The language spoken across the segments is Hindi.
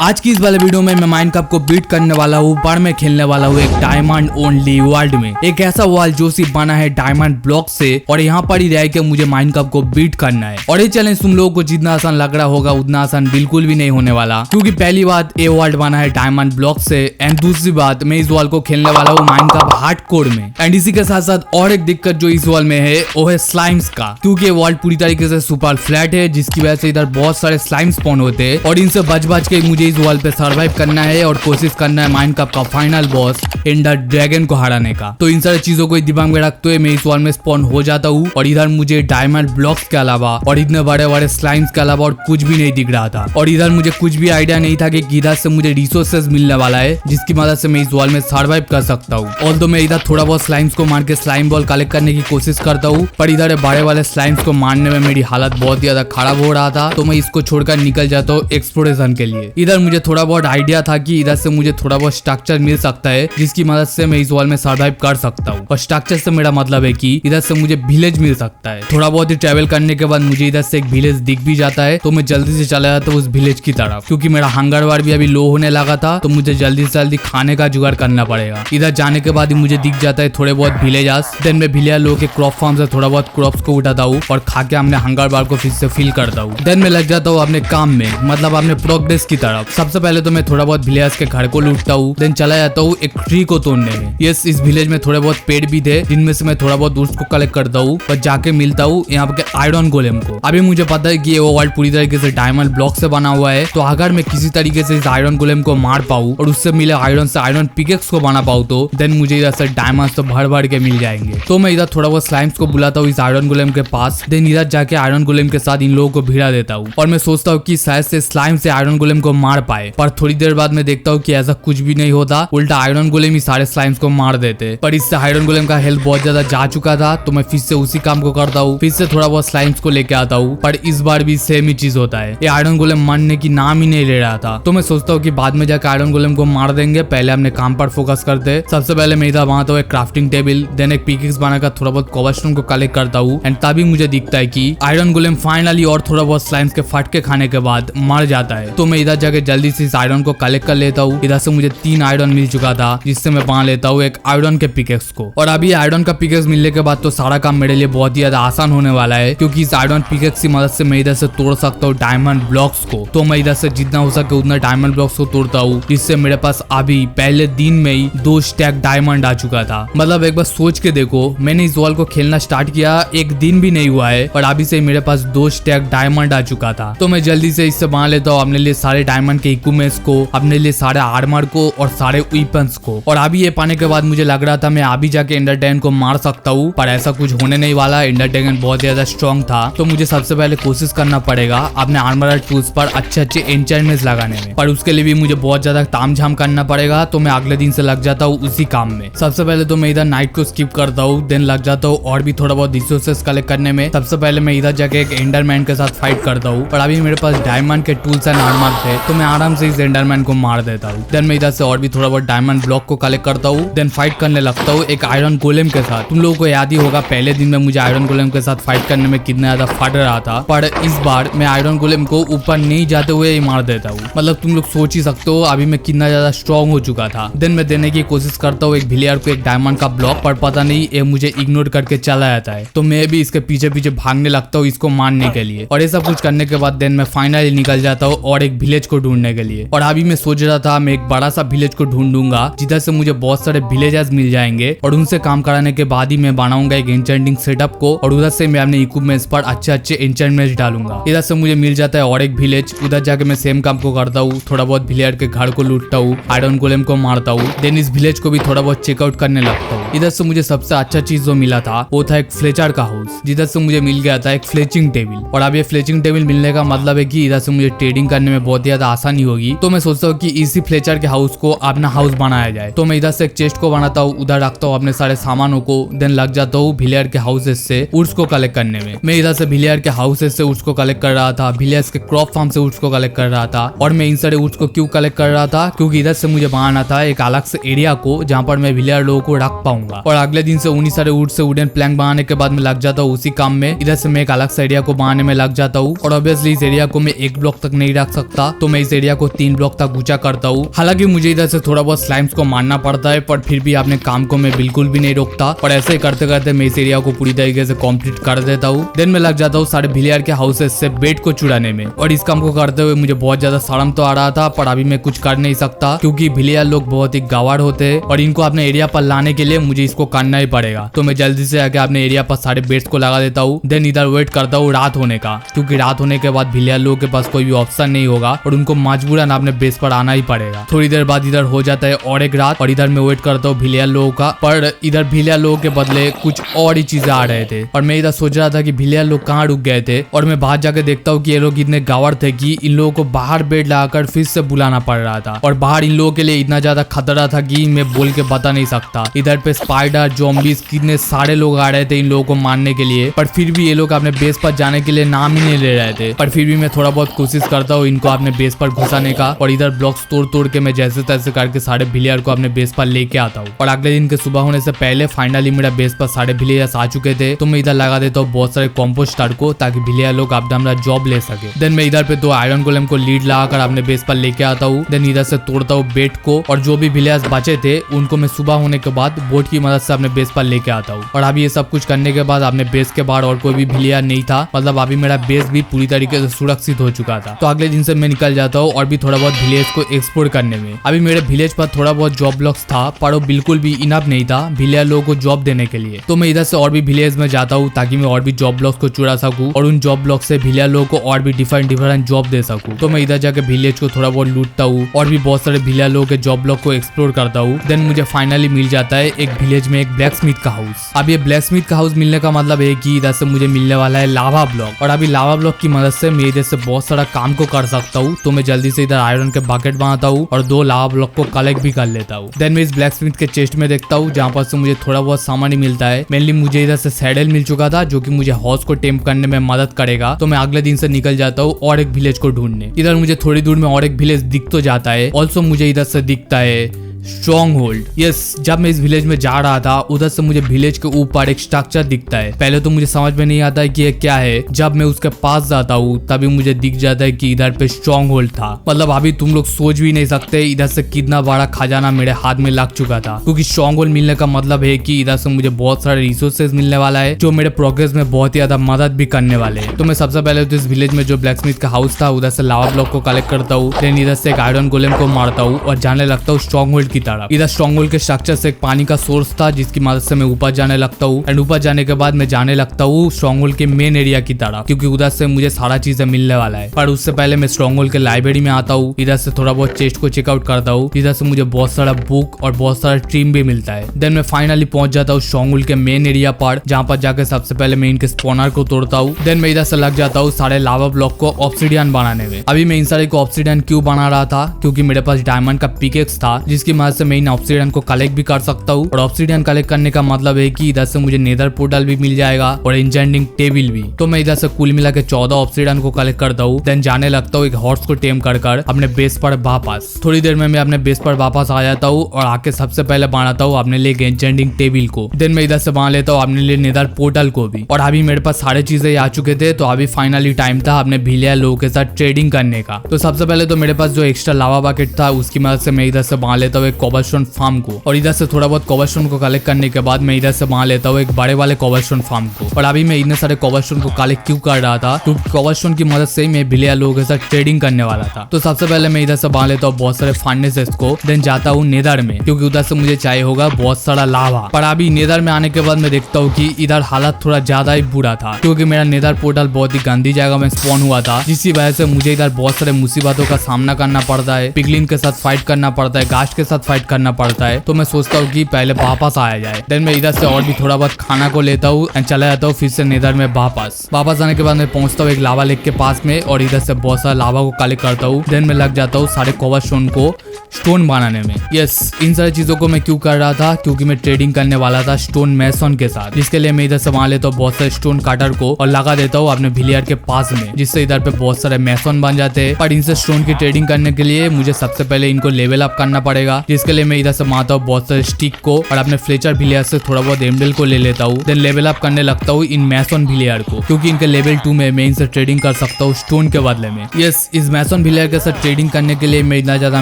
आज की इस वाले वीडियो में मैं माइनक्राफ्ट को बीट करने वाला हूँ, पर मैं खेलने वाला हूँ एक डायमंड ओनली वर्ल्ड में। एक ऐसा वर्ल्ड जो सिर्फ बना है डायमंड ब्लॉक से और यहाँ पर ही रह के मुझे माइनक्राफ्ट को बीट करना है। और ये चैलेंज तुम लोगों को जितना आसान लग रहा होगा उतना आसान बिल्कुल भी नहीं होने वाला, क्योंकि पहली बात ये वर्ल्ड बना है डायमंड ब्लॉक से, एंड दूसरी बात मैं इस वर्ल्ड को खेलने वाला हूँ माइनक्राफ्ट हार्डकोर में। एंड इसी के साथ साथ और एक दिक्कत जो इस वर्ल्ड में है वो है स्लाइम्स का, क्योंकि ये वर्ल्ड पूरी तरीके से सुपर फ्लैट है, जिसकी वजह से इधर बहुत सारे स्लाइम स्पॉन होते हैं और इनसे बच के मुझे इस वर्ल्ड पे सर्वाइव करना है और कोशिश करना है माइनक्राफ्ट का फाइनल बॉस एंडर ड्रैगन को हराने का। तो इन सारी चीजों को दिमाग में रखते हुए मैं इस वर्ल्ड में स्पॉन हो जाता हूँ और इधर मुझे डायमंड ब्लॉक्स के अलावा और इतने बड़े बड़े स्लाइम्स के अलावा और कुछ भी नहीं दिख रहा था। और इधर मुझे कुछ भी आइडिया नहीं था कि इधर से मुझे रिसोर्सेज मिलने वाला है जिसकी मदद से मैं इस वर्ल्ड में सर्वाइव कर सकता हूँ। ऑल्दो मैं इधर थोड़ा बहुत स्लाइम्स को मार के स्लाइम बॉल कलेक्ट करने की कोशिश करता हूँ, पर इधर बड़े वाले स्लाइम्स को मारने में मेरी हालत बहुत ज्यादा खराब हो रहा था, तो मैं इसको छोड़कर निकल जाता हूँ एक्सप्लोरेशन के लिए। इधर मुझे थोड़ा बहुत आइडिया था कि इधर से मुझे थोड़ा बहुत स्ट्रक्चर मिल सकता है जिसकी मदद से मैं इस वर्ल्ड में सर्वाइव कर सकता हूँ। और स्ट्रक्चर से मेरा मतलब है कि इधर से मुझे विलेज मिल सकता है। थोड़ा बहुत ही ट्रेवल करने के बाद मुझे इधर से एक विलेज दिख भी जाता है, तो मैं जल्दी से चला जाता हूँ उस विलेज की तरफ, क्योंकि मेरा हंगर बार भी अभी लो होने लगा था, तो मुझे जल्दी से जल्दी खाने का जुगाड़ करना पड़ेगा। इधर जाने के बाद ही मुझे दिख जाता है थोड़े बहुत विलेजर्स। देन मैं विलेजर लोगों के क्रॉप फार्म से थोड़ा बहुत क्रॉप्स को उठाता हूँ और खा के अपने हंगर बार को फिर से फिल करता हूँ। देन मैं लग जाता हूँ अपने काम में, मतलब अपने प्रोग्रेस की तरफ। सबसे पहले तो मैं थोड़ा बहुत विलेजर्स के घर को लूटता हूँ, देन चला जाता हूँ एक ट्री को तोड़ने में। यस, इस विलेज में थोड़े बहुत पेड़ भी थे जिनमें से मैं थोड़ा बहुत उसको कलेक्ट करता हूँ और जाके मिलता हूँ यहाँ पे आयरन गोलेम को। अभी मुझे पता है कि ये वर्ल्ड पूरी तरीके से डायमंड ब्लॉक से बना हुआ है, तो अगर मैं किसी तरीके से इस आयरन गोलेम को मार पाऊँ और उससे मिले आयरन से आयरन पिकेक्स को बना पाऊँ, तो देन मुझे इधर से डायमंड्स तो भर के मिल जाएंगे। तो मैं इधर थोड़ा बहुत स्लाइम्स को बुलाता हूँ इस आयरन गोलेम के पास, देन इधर जाके आयरन गोलेम के साथ इन लोगों को भिड़ा देता हूँ और मैं सोचता हूँ कि शायद से स्लाइम से आयरन गोलेम को मार पाए। पर थोड़ी देर बाद मैं देखता हूँ कि ऐसा कुछ भी नहीं होता, उल्टा आयरन गोलेम ही सारे स्लाइम्स को मार देते। पर इससे आयरन गोलेम का हेल्थ बहुत ज्यादा जा चुका था, तो मैं फिर से उसी काम को करता हूँ, फिर से थोड़ा बहुत स्लाइम्स को लेके आता हूँ। पर इस बार भी सेम ही चीज होता है, ये आयरन गोलेम मरने की नाम ही नहीं ले रहा था। तो मैं सोचता हूँ कि बाद में जाकर आयरन गोलेम को मार देंगे, पहले अपने काम पर फोकस करते। सबसे पहले मैं इधर बनाता हूँ एक क्राफ्टिंग टेबल, देन एक पिकेक्स बनाकर थोड़ा बहुत कोबलस्टोन को कलेक्ट करता हूँ। एंड तभी मुझे दिखता है कि आयरन गोलेम फाइनली और थोड़ा बहुत स्लाइम्स के फटके खाने के बाद मर जाता है। तो मैं इधर जाके जल्दी से इस आयरन को कलेक्ट कर लेता हूँ। इधर से मुझे 3 आयरन मिल चुका था, जिससे मैं बना लेता हूँ एक आयरन के पिकेक्स को। और अभी आयरन का पिकेक्स मिलने के बाद तो सारा काम मेरे लिए बहुत ही ज्यादा आसान होने वाला है, क्योंकि इस आयरन पिकेक्स की मदद से मैं इधर से तोड़ सकता हूँ डायमंड ब्लॉक्स को। तो मैं इधर से जितना हो सके उतना डायमंड ब्लॉक्स को तोड़ता हूँ, जिससे मेरे पास अभी पहले दिन में ही 2 स्टैक डायमंड आ चुका था। मतलब एक बार सोच के देखो, मैंने इस वर्ल्ड को खेलना स्टार्ट किया एक दिन भी नहीं हुआ है और अभी से मेरे पास 2 स्टैक डायमंड आ चुका था। तो मैं जल्दी से इससे बना लेता हूँ अपने लिए सारे डायमंड के इक्विपमेंट्स को, अपने लिए सारे आर्मर को और सारे वेपन्स को। और अभी ये पाने के बाद मुझे लग रहा था मैं अभी जाके एंडर ड्रैगन को मार सकता हूँ, पर ऐसा कुछ होने नहीं वाला। एंडर ड्रैगन बहुत ज्यादा स्ट्रॉन्ग था, तो मुझे सबसे पहले कोशिश करना पड़ेगा अपने आर्मर टूल्स पर अच्छे एन्चेंटमेंट्स लगाने में, पर उसके लिए भी मुझे बहुत ज्यादा तामझाम करना पड़ेगा। तो मैं अगले दिन से लग जाता हूँ उसी काम में। सबसे पहले तो मैं इधर नाइट को स्किप करता हूँ, देन लग जाता हूँ और भी थोड़ा बहुत रिसोर्सेस कलेक्ट करने में। सबसे पहले मैं इधर जाके एक एंडरमैन के साथ फाइट करता हूँ, पर अभी मेरे पास डायमंड के टूल्स एंड आर्मर थे, तो मैं आराम से इस एंडरमैन को मार देता हूँ। देन मैं इधर से और भी थोड़ा बहुत डायमंड ब्लॉक को कलेक्ट करता हूँ, देन फाइट करने लगता हूँ एक आयरन गोलेम के साथ। तुम लोगों को याद ही होगा पहले दिन में मुझे आयरन गोलेम के साथ फाइट करने में कितना ज्यादा फट रहा था, पर इस बार मैं आयरन गोलेम को ऊपर नहीं जाते हुए ही मार देता हूँ। मतलब तुम लोग सोच ही सकते हो अभी मैं कितना ज्यादा स्ट्रॉन्ग हो चुका था। देन मैं देने की कोशिश करता हूँ एक विलेजर को एक डायमंड का ब्लॉक, पर पता नहीं ये मुझे इग्नोर करके चला जाता है, तो मैं भी इसके पीछे भागने लगता हूँ इसको मारने के लिए। और ये सब कुछ करने के बाद देन मैं फाइनली निकल जाता हूँ और एक विलेज को ढूंढने के लिए। और अभी मैं सोच रहा था मैं एक बड़ा सा विलेज को ढूंढूंगा जिधर से मुझे बहुत सारे विलेजर्स मिल जाएंगे और उनसे काम कराने के बाद ही मैं बनाऊंगा एक एन्चेंटिंग सेटअप को, और उधर से मैं अपने इक्विपमेंट्स पर अच्छे एन्चेंटमेंट्स डालूंगा। इधर से मुझे मिल जाता है और एक विलेज, उधर जाके मैं सेम काम को करता हूँ, थोड़ा बहुत विलेजर के घर को लूटता हूँ, आयरन गोलेम को मारता हूँ, देन इस विलेज को भी थोड़ा बहुत चेकआउट करने लगता हूँ। इधर से मुझे सबसे अच्छा चीज जो मिला था वो था एक फ्लेचर का हाउस, जिधर से मुझे मिल गया था एक फ्लेचिंग टेबल। और अब ये फ्लेचिंग टेबल मिलने का मतलब है कि इधर से मुझे ट्रेडिंग करने में बहुत ज्यादा आसानी होगी। तो मैं सोचता हूँ कि इसी फ्लेचर के हाउस को अपना हाउस बनाया जाए। तो मैं इधर से एक चेस्ट को बनाता हूँ, उधर रखता हूँ अपने सारे सामानों को, देन लग जाता हूँ विलेजर के हाउसेस से वुड्स को कलेक्ट करने में। मैं इधर से विलेजर के हाउसेस से वुड्स को कलेक्ट कर रहा था, विलेजर्स के क्रॉप फार्म से वुड्स को कलेक्ट कर रहा था। और मैं इन सारे वुड्स को क्यों कलेक्ट कर रहा था, क्योंकि इधर से मुझे बनाना था एक अलग से एरिया को जहाँ पर मैं विलेजर लोगों को रख पाऊंगा। और अगले दिन से उन्हीं सारे वुड से वुडन प्लैंक बनाने के बाद मैं लग जाता हूँ उसी काम में। इधर से मैं एक अलग से एरिया को बनाने में लग जाता हूँ, और ऑब्वियसली इस एरिया को मैं एक ब्लॉक तक नहीं रख सकता, तो मैं इस इस एरिया को 3 ब्लॉक तक ऊंचा करता हूँ। हालांकि मुझे इधर से थोड़ा बहुत स्लाइम्स को मारना पड़ता है, पर फिर भी अपने काम को मैं बिल्कुल भी नहीं रोकता और ऐसे ही करते करते मैं इस एरिया को पूरी तरीके से कंप्लीट कर देता हूँ। देन मैं लग जाता हूँ सारे विलेयर के हाउसेस से बेड को चुराने में। और इस काम को करते हुए मुझे बहुत ज्यादा शर्म तो आ रहा था, पर अभी मैं कुछ कर नहीं सकता क्योंकि विलेयर लोग बहुत ही गवार होते हैं और इनको अपने एरिया पर लाने के लिए मुझे इसको करना ही पड़ेगा। तो मैं जल्दी से आके अपने एरिया पर सारे बेड्स को लगा देता हूँ। देन इधर वेट करता हूँ रात होने का, क्योंकि रात होने के बाद विलेयर लोगों के पास कोई भी ऑप्शन नहीं होगा और उनको मजबूरन अपने बेस पर आना ही पड़ेगा। थोड़ी देर बाद इधर हो जाता है और एक रात और इधर मैं वेट करता हूँ विलेयर लोगों का, पर इधर विलेयर लोगों के बदले कुछ और ही चीजें आ रहे थे और मैं इधर सोच रहा था कि विलेयर लोग कहाँ रुक गए थे। और मैं बाहर जाके देखता हूँ कि ये लोग इतने गावड़ थे कि इन लोगों को बाहर बेड लगाकर फिर से बुलाना पड़ रहा था और बाहर इन लोगों के लिए इतना ज्यादा खतरा था कि मैं बोल के बता नहीं सकता। इधर पे स्पाइडर, ज़ॉम्बीज, कितने सारे लोग आ रहे थे इन लोगों को मारने के लिए, पर फिर भी ये लोग अपने बेस पर जाने के लिए नाम ही नहीं ले रहे थे। पर फिर भी मैं थोड़ा बहुत कोशिश करता हूँ इनको अपने बेस पर घुसाने का और इधर ब्लॉक्स तोड़ तोड़ के मैं जैसे तैसे करके सारे विलेयर को अपने बेस पर लेके आता हूँ। और अगले दिन के सुबह होने से पहले फाइनली मेरा बेस पर सारे विलेयर्स आ चुके थे, तो मैं इधर लगा देता हूँ बहुत सारे कॉम्पोस्टर को ताकि विलेयर लोग अपना जॉब ले सके। देन मैं इधर पे 2 आयरन गोलेम को लीड लगाकर अपने बेस पर लेके आता हूँ। देन इधर से तोड़ता हूँ बेड को और जो भी विलेयर्स बचे थे उनको मैं सुबह होने के बाद बोट की मदद से अपने बेस पर लेके आता हूँ। और अभी ये सब कुछ करने के बाद अपने बेस के बाहर और कोई भी विलेयर नहीं था, मतलब अभी मेरा बेस भी पूरी तरीके से सुरक्षित हो चुका था। तो अगले दिन से मैं निकल जाता हूँ और भी थोड़ा बहुत विलेज को एक्सप्लोर करने में। अभी मेरे विलेज पर थोड़ा बहुत जॉब ब्लॉक्स था, पर वो बिल्कुल भी इनफ नहीं था विलेयर लोगों को जॉब देने के लिए। तो मैं इधर से और भी विलेज में जाता हूँ ताकि मैं और भी जॉब ब्लॉक्स को चुरा सकूँ और उन जॉब ब्लॉक से विलेयर लोगों को और भी डिफरेंट जॉब दे सकूँ। तो मैं इधर जाके विलेज को थोड़ा बहुत लूटता हूँ और भी बहुत सारे विलेयर लोगों के जॉब ब्लॉक को एक्सप्लोर करता हूँ। देन मुझे फाइनली मिल जाता है एक विलेज में एक ब्लैक स्मिथ का हाउस। अब ये ब्लैक स्मिथ का हाउस मिलने का मतलब है कि इधर से मुझे मिलने वाला है लावा ब्लॉक और अभी लावा ब्लॉक की मदद से मैं इधर से बहुत सारा काम को कर सकता हूँ। तो मैं जल्दी से इधर आयरन के बकेट बनाता हूँ और 2 लावा ब्लॉक को कलेक्ट भी कर लेता हूँ। देन मैं इस ब्लैक स्मिथ के चेस्ट में देखता हूँ जहाँ पर से मुझे थोड़ा बहुत सामान ही मिलता है। मेनली मुझे इधर से सैडल मिल चुका था जो कि मुझे हॉर्स को टेम्प करने में मदद करेगा। तो मैं अगले दिन से निकल जाता हूँ और एक विलेज को ढूंढने। इधर मुझे थोड़ी दूर में और एक विलेज दिख तो जाता है। ऑल्सो मुझे इधर से दिखता है स्ट्रॉन्ग होल्ड। यस, जब मैं इस विलेज में जा रहा था उधर से मुझे विलेज के ऊपर एक स्ट्रक्चर दिखता है। पहले तो मुझे समझ में नहीं आता है कि ये क्या है। जब मैं उसके पास जाता हूँ तभी मुझे दिख जाता है कि इधर पे स्ट्रॉन्ग होल्ड था। मतलब अभी तुम लोग सोच भी नहीं सकते इधर से कितना बड़ा खजाना मेरे हाथ में लग चुका था, क्योंकि स्ट्रॉन्ग होल्ड मिलने का मतलब है कि इधर से मुझे बहुत सारे रिसोर्सेज मिलने वाला है जो मेरे प्रोग्रेस में बहुत ही ज्यादा मदद भी करने वाले हैं। तो मैं सबसे पहले तो इस विलेज में जो ब्लैक स्मिथ का हाउस था उधर से लावा ब्लॉक को कलेक्ट करता हूँ। देन इधर से एक आयरन गोलेम को मारता हूँ और जाने लगता हूँ स्ट्रॉन्ग होल्ड की तरफ। इधर स्ट्रॉन्ग होल्ड के स्ट्रक्चर से एक पानी का सोर्स था जिसकी मदद से मैं ऊपर जाने लगता हूँ एंड ऊपर जाने के बाद मैं जाने लगता हूँ स्ट्रॉन्ग होल्ड के मेन एरिया की तरफ, क्योंकि उधर से मुझे सारा चीजें मिलने वाला है। पर उससे पहले मैं स्ट्रॉन्ग होल्ड के लाइब्रेरी में आता हूँ। इधर से थोड़ा बहुत चेस्ट को चेकआउट करता हूँ। इधर से मुझे बहुत सारा बुक और बहुत सारा ट्रीम भी मिलता है। देन मैं फाइनली पहुंच जाता हूँ स्ट्रॉन्ग होल्ड के मेन एरिया पर, जहाँ पर जाकर सबसे पहले मैं इनके स्पॉनर को तोड़ता हूँ। देन मैं इधर से लग जाता हूँ सारे लावा ब्लॉक को ऑब्सिडियन बनाने में। अभी मैं इन सारे को ऑब्सिडियन क्यों बना रहा था, क्योंकि मेरे पास डायमंड का पिकेक्स था जिसकी मदद से मैं इन ऑब्सिडियन को कलेक्ट भी कर सकता हूँ। और ऑब्सिडियन कलेक्ट करने का मतलब है कि इधर से मुझे नेदर पोर्टल भी मिल जाएगा और एन्चेंटिंग टेबल भी। तो मैं इधर से कुल मिला के 14 ऑब्सिडियन को कलेक्ट करता हूँ। देन जाने लगता हूँ एक हॉर्स को टेम कर अपने बेस पर वापस। थोड़ी देर में मैं अपने बेस पर वापस आ जाता हूँ और आके सबसे पहले बनाता हूँ अपने लिए एन्चेंटिंग टेबल को। देन मैं इधर से बना लेता हूँ अपने लिए नेदर पोर्टल को भी। और अभी मेरे पास सारे चीजें आ चुके थे, तो अभी फाइनली टाइम था अपने विलेयर लोगों के साथ ट्रेडिंग करने का। तो सबसे पहले तो मेरे पास जो एक्स्ट्रा लावा बकेट था उसकी मदद से मैं इधर से बना लेता हूँ एक कोबलस्टोन फार्म को। और इधर से थोड़ा बहुत कोबलस्टोन को कलेक्ट करने के बाद मैं इधर से बना लेता हूँ एक बड़े वाले कोबलस्टोन फार्म को। और अभी मैं इतने सारे कोबलस्टोन को कलेक्ट क्यों कर रहा था, क्योंकि कोबलस्टोन की मदद से मैं विलेयर लोगों के साथ ट्रेडिंग करने वाला था। तो सबसे पहले मैं इधर से बना लेता हूँ बहुत सारे फर्नेसेस को। देन जाता हूँ नेदर में, क्योंकि उधर से मुझे चाहिए होगा बहुत सारा लावा। पर अभी नेदर में आने के बाद मैं देखता हूँ कि इधर हालत थोड़ा ज्यादा ही बुरा था, क्योंकि मेरा नेदर पोर्टल बहुत ही गंदी जगह में स्पॉन हुआ था, जिसकी वजह से मुझे इधर बहुत सारे मुसीबतों का सामना करना पड़ता है। पिगलिन के साथ फाइट करना पड़ता है, गास्ट के साथ फाइट करना पड़ता है। तो मैं सोचता हूँ कि पहले वापस आया जाए। देन मैं इधर से और भी थोड़ा बहुत खाना को लेता हूँ एंड चला जाता हूँ फिर से नेदर में वापस आने के बाद मैं पहुंचता हूँ एक लावा लेक के पास में और इधर से बहुत सारा लावा को कलेक्ट करता हूँ। देन मैं लग जाता हूँ सारे कोबलस्टोन को स्टोन बनाने में। यस, इन सारी चीजों को मैं क्यों कर रहा था, क्योंकि मैं ट्रेडिंग करने वाला था स्टोन मैसन के साथ, जिसके लिए मैं इधर से वहां लेता हूँ बहुत सारे स्टोन काटर को और लगा देता हूँ अपने विलियर के पास में, जिससे इधर पे बहुत सारे मैसन बन जाते हैं। पर इनसे स्टोन की ट्रेडिंग करने के लिए मुझे सबसे पहले इनको लेवल अप करना पड़ेगा, जिसके लिए मैं इधर से मारता हूँ बहुत सारे स्टिक को और अपने फ्लेचर विलियर से थोड़ा बहुत एमडल को ले लेता हूँ। देन लेवल अप करने लगता हूँ इन मैसन विलियर को, क्योंकि इनके लेवल 2 में मैं इनसे ट्रेडिंग कर सकता हूँ स्टोन के बदले में। यस, इस मैसन विलियर के साथ ट्रेडिंग करने के लिए मैं इतना ज्यादा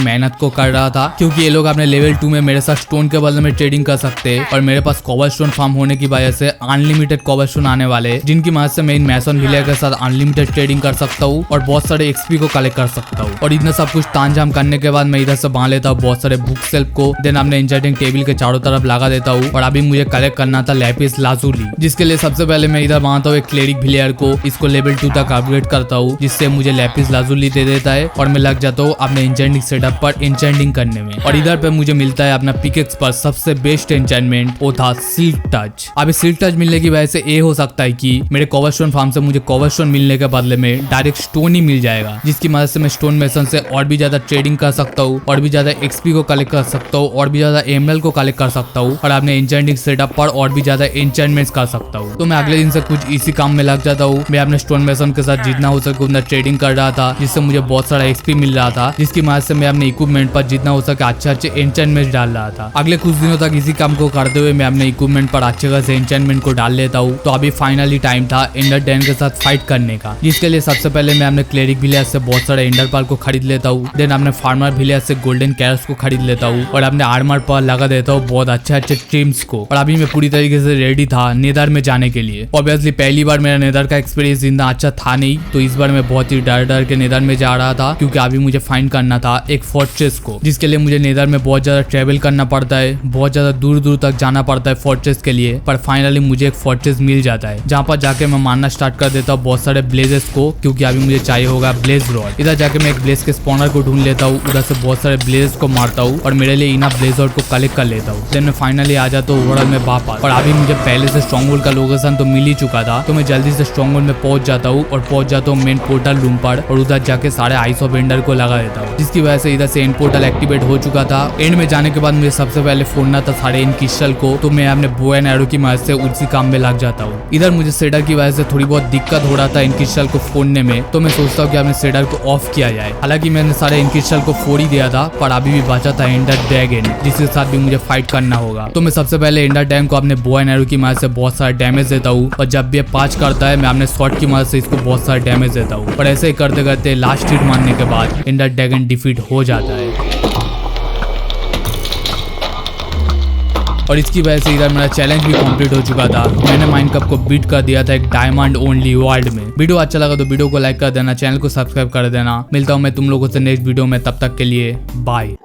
मेहनत को कर रहा था, क्योंकि ये लोग अपने लेवल 2 में मेरे साथ स्टोन के बदले में ट्रेडिंग कर सकते हैं और मेरे पास कोबलस्टोन फार्म होने की वजह से अनलिमिटेड कोबलस्टोन आने वाले, जिनकी मदद से मैं इन मैसन विलियर के साथ अनलिमिटेड ट्रेडिंग कर सकता हूँ और बहुत सारे एक्सपी को कलेक्ट कर सकता हूँ। और इतना सब कुछ तामझाम करने के बाद मैं इधर से बांध लेता हूँ बहुत सारे बुक सेल्फ को। देन अपने इंचर्टिंग टेबल के चारों तरफ लगा देता हूँ और अभी मुझे कलेक्ट करना था लैपिस लाजुली, जिसके लिए सबसे पहले मैं इधर बांधता हूँ एक क्लेरिक विलियर को, इसको लेवल 2 तक अपग्रेड करता हूँ, जिससे मुझे लैपिस लाजुली दे देता है और मैं लग जाता हूँ अपने इंचेंटिंग सेटअप पर इंचेंटिंग करने में। और इधर पे मुझे मिलता है अपना पिकेक्स पर सबसे बेस्ट एन्चेंटमेंट, वो था सिल्क टच। अभी सिल्क टच मिलने की वजह से ये हो सकता है कि मेरे कोबलस्टोन फार्म से मुझे कोबलस्टोन मिलने के बदले में डायरेक्ट स्टोन ही मिल जाएगा, जिसकी मदद से मैं स्टोन मेसन से और भी ज्यादा ट्रेडिंग कर सकता हूँ, और भी ज्यादा एक्सपी को कलेक्ट कर सकता हूँ, और भी ज्यादा एमएल को कलेक्ट कर सकता हूँ और अपने एन्चेंटिंग सेटअप पर और भी ज्यादा एन्चेंटमेंट्स कर सकता हूँ। तो मैं अगले दिन से कुछ इसी काम में लग जाता हूँ। मैं अपने स्टोन मेसन के साथ जितना हो सके उतना ट्रेडिंग कर रहा था, जिससे मुझे बहुत सारा एक्सपी मिल रहा था, जिसकी मदद से मैं अपने इक्विपमेंट पर जितना हो सके अच्छे एन्चेंटमेंट्स डाल रहा था। अगले कुछ दिनों तक इसी काम को करते हुए मैं अपने इक्विपमेंट पर अच्छे खासे एन्चेंटमेंट को डाल लेता हूँ। तो अभी फाइनली टाइम था एंडर डैन के साथ फाइट करने का, जिसके लिए सबसे पहले मैं अपने क्लेरिक विलियर से बहुत सारे एंडर पर्ल को खरीद लेता हूँ। देन अपने फार्मर विलियर से गोल्डन कैरेट्स को खरीद लेता हूँ और अपने आर्मर पर लगा देता हूँ बहुत अच्छे ट्रिम्स को। और अभी मैं पूरी तरीके से रेडी था नेदर में जाने के लिए। ऑब्वियसली पहली बार मेरा नेदर का एक्सपीरियंस इतना अच्छा था नहीं, तो इस बार मैं बहुत ही डर के नेदर में जा रहा था, क्योंकि अभी मुझे फाइंड करना था एक फोर्ट्रेस को, जिसके लिए मुझे नेदर में बहुत ज्यादा ट्रेवल करना पड़ता है, बहुत ज्यादा दूर तक जाना पड़ता है फोर्ट्रेस के लिए। पर फाइनली मुझे एक फोर्ट्रेस मिल जाता है, जहाँ पर जाके मैं मारना स्टार्ट कर देता हूँ बहुत सारे ब्लेजेस को, क्योंकि अभी मुझे चाहिए होगा ब्लेज रॉड। इधर जाके मैं एक ब्लेज के स्पॉनर को ढूंढ लेता हूँ, उधर से बहुत सारे ब्लेजेस को मारता हूँ और मेरे लिए इनफ ब्लेज रॉड को कलेक्ट कर लेता हूँ। देन मैं फाइनली आ जाता हूँ ओवरऑल में वापस। और अभी मुझे पहले से स्ट्रॉन्गहोल्ड का लोकेशन तो मिल ही चुका था, तो मैं जल्दी से स्ट्रॉन्गहोल्ड में पहुंच जाता हूँ और पहुंच जाता हूँ मेन पोर्टल रूम पर, और उधर जाके सारे आइस ऑफ एंडर को लगा देता हूँ, जिसकी वजह से इधर से एंड पोर्टल एक्टिवेट हो चुका था। एंड में जाने के बाद मुझे सबसे पहले फोड़ना था सारे इन क्रिस्टल को, तो मैं अपने बो एंड एरो की मदद से उसी काम में लग जाता हूँ। इधर मुझे सेडर की वजह से थोड़ी बहुत दिक्कत हो रहा था इन क्रिस्टल को फोड़ने में, तो मैं सोचता हूँ कि अपने सेडर को ऑफ किया जाए। हालांकि मैंने सारे इन क्रिस्टल को फोड़ ही दिया था, पर अभी भी बचा था एंडर ड्रैगन, जिसके साथ भी मुझे फाइट करना होगा। तो मैं सबसे पहले एंडर ड्रैगन को अपने बो एंड एरो की मदद से बहुत सारा डैमेज देता हूँ, और जब भी 5 करता है मैं अपने शॉट की मदद से इसको बहुत सारा डैमेज देता हूँ। और ऐसे ही करते करते लास्ट हिट मारने के बाद एंडर ड्रैगन डिफीट हो जाता है। और इसकी वजह से इधर मेरा चैलेंज भी कंप्लीट हो चुका था। मैंने माइनक्राफ्ट को बीट कर दिया था एक डायमंड ओनली वर्ल्ड में। वीडियो अच्छा लगा तो वीडियो को लाइक कर देना, चैनल को सब्सक्राइब कर देना। मिलता हूँ मैं तुम लोगों से नेक्स्ट वीडियो में, तब तक के लिए बाय।